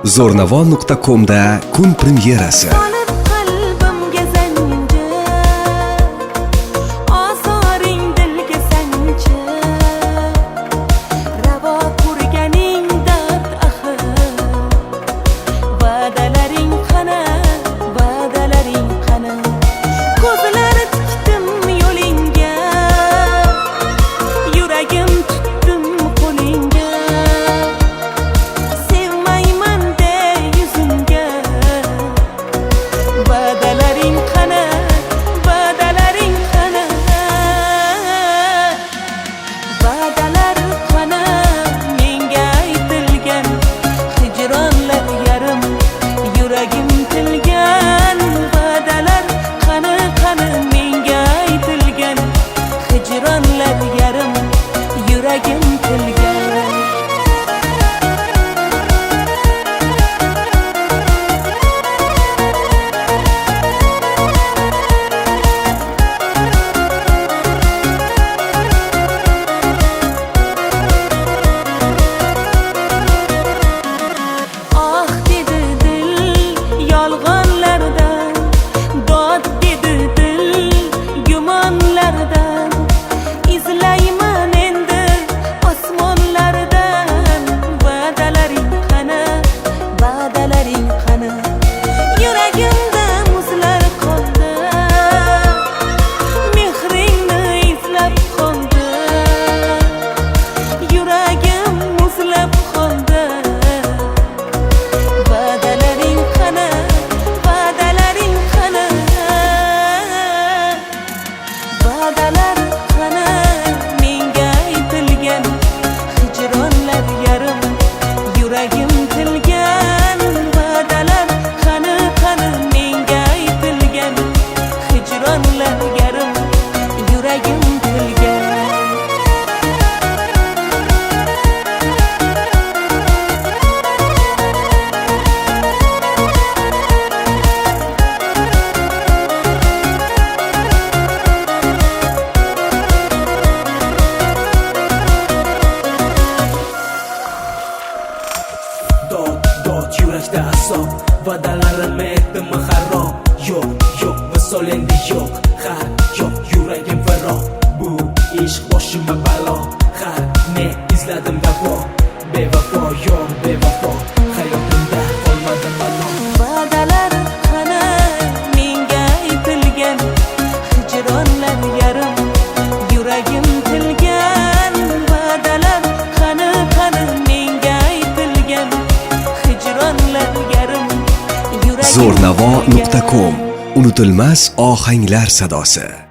Zo'rnavo.com'da kun premyerasi. Yurakda asob, va'dalarim etdimi xarob. Yo'q, visol endi yo'q. Har yo'q, yuragim faroq. Bu ish boshimga balo. Har ne izladim davo. Bevafo, yo'q bevafo. Hayotimda qolmadi malol. Va'dalar qani menga aytilgan, hijronlar yarim yuragim tilgan. Va'dalar qani menga aytilgan, hijronlar yarim yuragim. Zo'rnavo.com, unutilmas ohanglar sadosi.